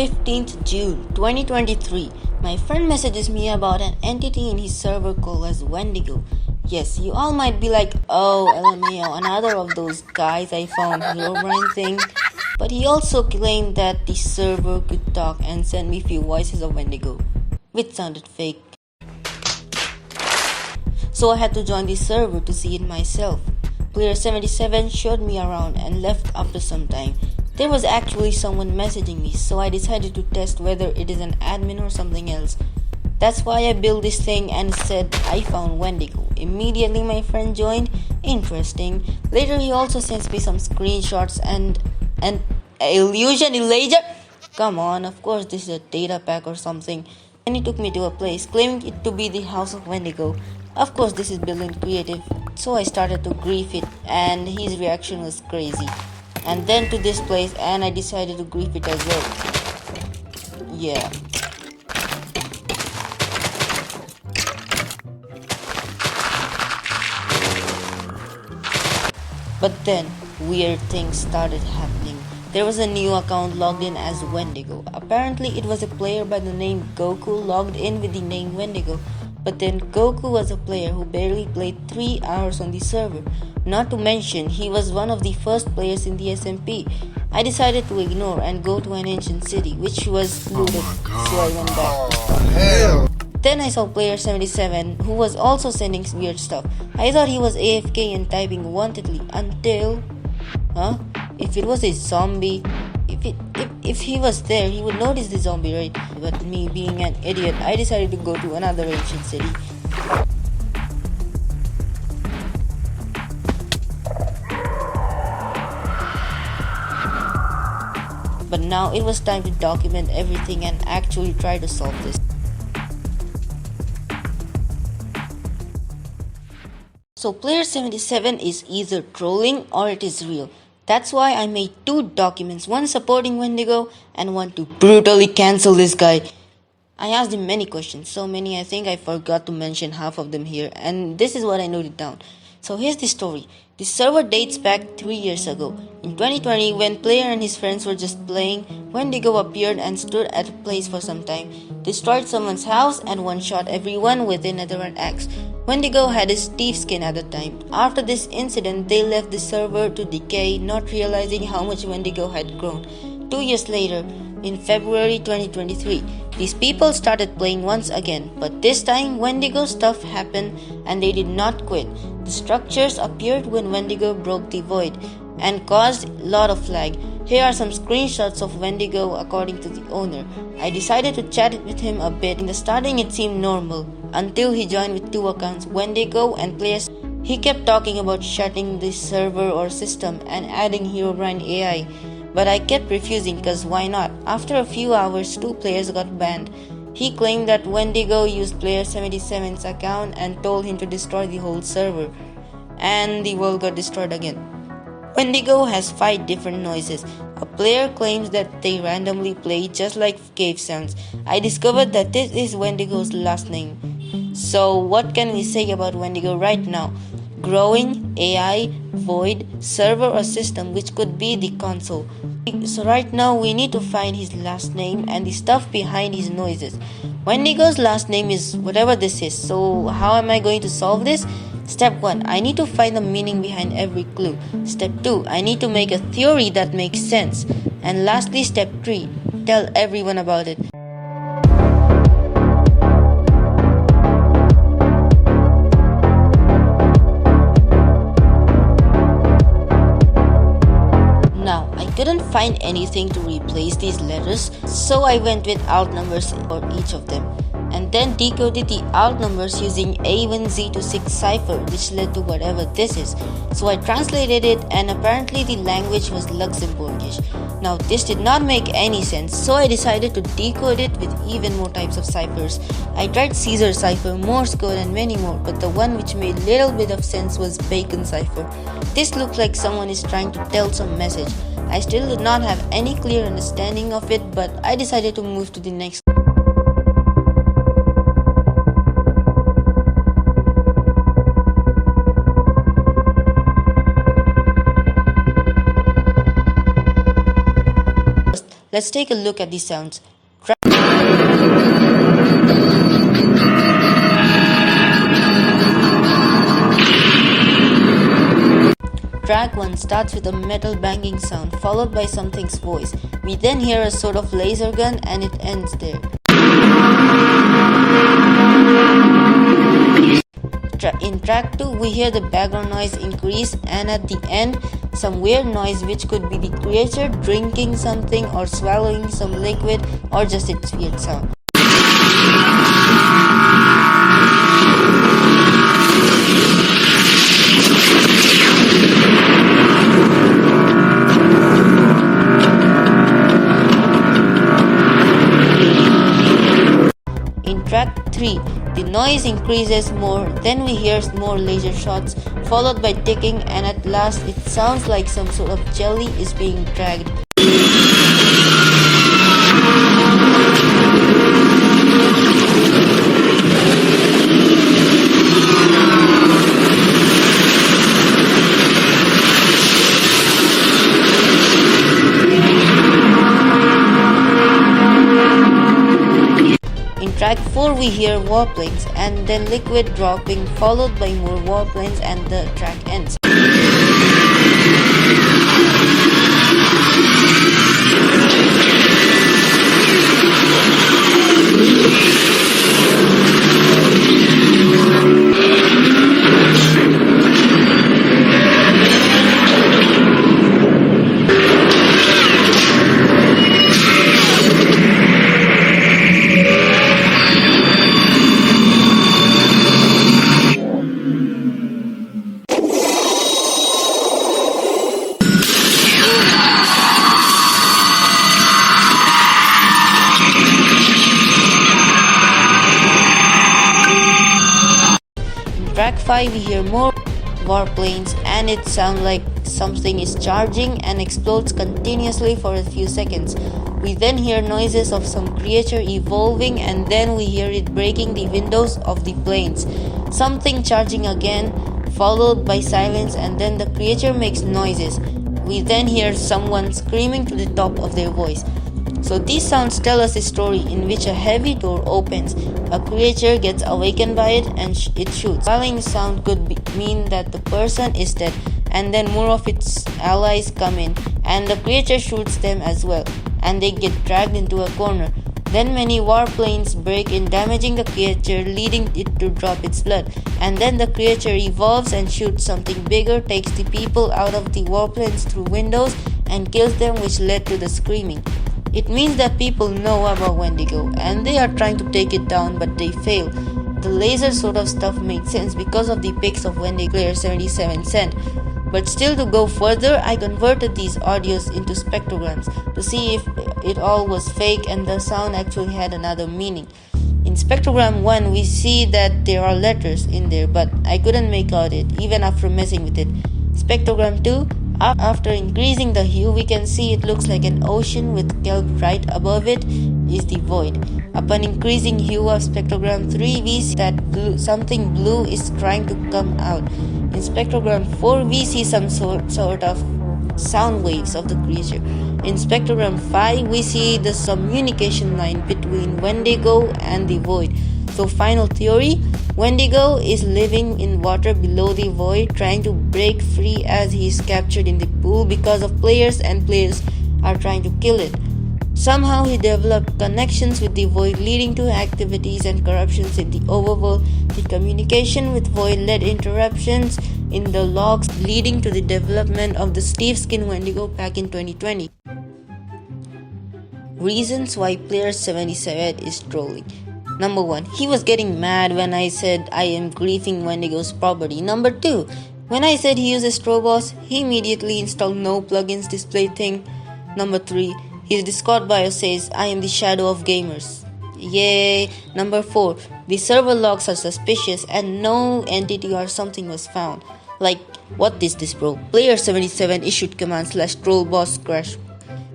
15th June 2023, my friend messages me about an entity in his server called as Wendigo. Yes, you all might be like, oh LMAO, another of those guys I found Herobrine thing. But he also claimed that the server could talk and send me few voices of Wendigo, which sounded fake. So I had to join the server to see it myself. Player 77 showed me around and left after some time. There was actually someone messaging me, so I decided to test whether it is an admin or something else. That's why I built this thing and said I found Wendigo. Immediately my friend joined. Interesting. Later he also sends me some screenshots and an illusion eraser. Come on, of course this is a data pack or something. And he took me to a place claiming it to be the house of Wendigo. Of course this is building creative, so I started to grief it and his reaction was crazy. And then to this place and I decided to grief it as well. Yeah. But then weird things started happening. There was a new account logged in as Wendigo. Apparently it was a player by the name Goku logged in with the name Wendigo. But then Goku was a player who barely played 3 hours on the server. Not to mention, he was one of the first players in the SMP. I decided to ignore and go to an ancient city, which was looted, so I went back. Then I saw player 77, who was also sending weird stuff. I thought he was AFK and typing wantedly until... If it was a zombie... If he was there, he would notice the zombie, right? But me being an idiot, I decided to go to another ancient city. But now it was time to document everything and actually try to solve this. So player 77 is either trolling or it is real. That's why I made 2 documents, one supporting Wendigo and one to brutally cancel this guy. I asked him many questions, so many I think I forgot to mention half of them here, and this is what I noted down. So here's the story. The server dates back 3 years ago. In 2020, when player and his friends were just playing, Wendigo appeared and stood at a place for some time, destroyed someone's house and one-shot everyone with a netherite axe. Wendigo had his thief skin at the time. After this incident, they left the server to decay, not realizing how much Wendigo had grown. 2 years later, in February 2023, these people started playing once again, but this time Wendigo stuff happened and they did not quit. The structures appeared when Wendigo broke the void and caused a lot of lag. Here are some screenshots of Wendigo according to the owner. I decided to chat with him a bit. In the starting it seemed normal, until he joined with 2 accounts, Wendigo and players. He kept talking about shutting the server or system and adding Herobrine AI. But I kept refusing because why not? After a few hours, 2 players got banned. He claimed that Wendigo used player 77's account and told him to destroy the whole server. And the world got destroyed again. Wendigo has 5 different noises. A player claims that they randomly play just like cave sounds. I discovered that this is Wendigo's last name. So what can we say about Wendigo right now? Growing, AI, void, server or system, which could be the console. So right now we need to find his last name and the stuff behind his noises. Wendigo's last name is whatever this is. So how am I going to solve this? Step 1. I need to find the meaning behind every clue. Step 2. I need to make a theory that makes sense. And lastly, step 3. Tell everyone about it. Now, I couldn't find anything to replace these letters, so I went with alt numbers for each of them, and then decoded the alt numbers using A1Z to 6 cipher, which led to whatever this is. So I translated it and apparently the language was Luxembourgish. Now this did not make any sense, so I decided to decode it with even more types of ciphers. I tried Caesar cipher, Morse code and many more, but the one which made little bit of sense was Bacon cipher. This looked like someone is trying to tell some message. I still did not have any clear understanding of it, but I decided to move to the next. Let's take a look at the sounds. Track 1 starts with a metal banging sound followed by something's voice. We then hear a sort of laser gun and it ends there. In track 2 we hear the background noise increase and at the end some weird noise which could be the creature drinking something or swallowing some liquid or just its weird sound. In track 3, the noise increases more, then we hear more laser shots, followed by ticking, and at last it sounds like some sort of jelly is being dragged. In track 4 we hear warplanes and then liquid dropping followed by more warplanes and the track ends. Track 5 we hear more warplanes and it sounds like something is charging and explodes continuously for a few seconds. We then hear noises of some creature evolving and then we hear it breaking the windows of the planes. Something charging again, followed by silence and then the creature makes noises. We then hear someone screaming to the top of their voice. So these sounds tell us a story in which a heavy door opens, a creature gets awakened by it and it shoots. Swallowing sound could mean that the person is dead and then more of its allies come in and the creature shoots them as well and they get dragged into a corner. Then many warplanes break in damaging the creature leading it to drop its blood and then the creature evolves and shoots something bigger, takes the people out of the warplanes through windows and kills them which led to the screaming. It means that people know about Wendigo and they are trying to take it down but they fail. The laser sort of stuff made sense because of the pics of Wendigo Player 77 sent. But still to go further, I converted these audios into spectrograms to see if it all was fake and the sound actually had another meaning. In spectrogram 1 we see that there are letters in there but I couldn't make out it even after messing with it. Spectrogram 2, after increasing the hue, we can see it looks like an ocean with kelp right above it is the void. Upon increasing hue of spectrogram 3, we see that something blue is trying to come out. In spectrogram 4, we see some sort of sound waves of the creature. In spectrogram 5, we see the communication line between Wendigo and the void. So final theory, Wendigo is living in water below the void trying to break free as he is captured in the pool because of players and players are trying to kill it. Somehow he developed connections with the void leading to activities and corruptions in the overworld. The communication with void led interruptions in the logs leading to the development of the Steve Skin Wendigo back in 2020. Reasons why Player 77 is trolling. Number 1, he was getting mad when I said I am griefing Wendigo's property. Number 2, when I said he uses Strobos, he immediately installed no plugins display thing. Number 3, his Discord bio says I am the shadow of gamers. Yay! Number 4, the server logs are suspicious and no entity or something was found. Like, what is this bro? Player 77 issued command /trollboss crash.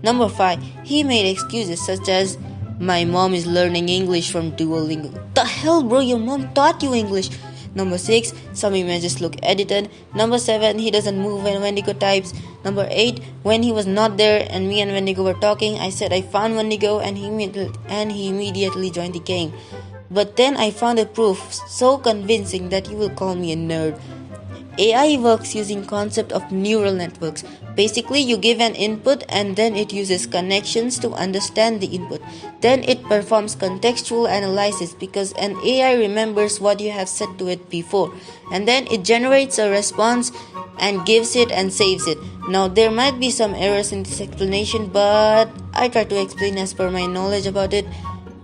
Number 5, he made excuses such as my mom is learning English from Duolingo. The hell bro, your mom taught you English. Number 6, some images look edited. Number 7, he doesn't move when Wendigo types. Number 8, when he was not there and me and Wendigo were talking, I said I found Wendigo and he immediately joined the game. But then I found a proof so convincing that you will call me a nerd. AI works using concept of neural networks. Basically, you give an input and then it uses connections to understand the input. Then it performs contextual analysis because an AI remembers what you have said to it before. And then it generates a response and gives it and saves it. Now, there might be some errors in this explanation, but I try to explain as per my knowledge about it.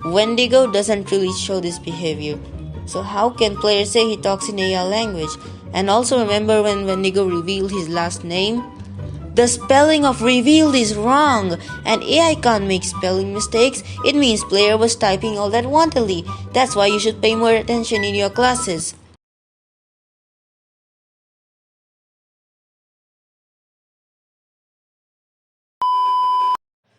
Wendigo doesn't really show this behavior. So how can players say he talks in AI language? And also remember when Wendigo revealed his last name? The spelling of revealed is wrong, and AI can't make spelling mistakes. It means player was typing all that wantedly. That's why you should pay more attention in your classes.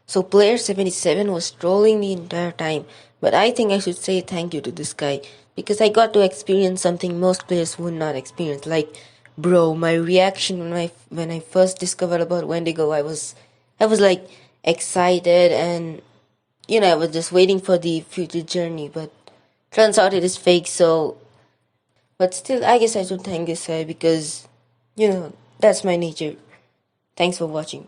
So player 77 was trolling the entire time, but I think I should say thank you to this guy because I got to experience something most players would not experience. Like, bro, my reaction when I first discovered about Wendigo, I was like excited and I was just waiting for the future journey, but turns out it is fake. So, but still, I guess I should thank this guy because that's my nature. Thanks for watching.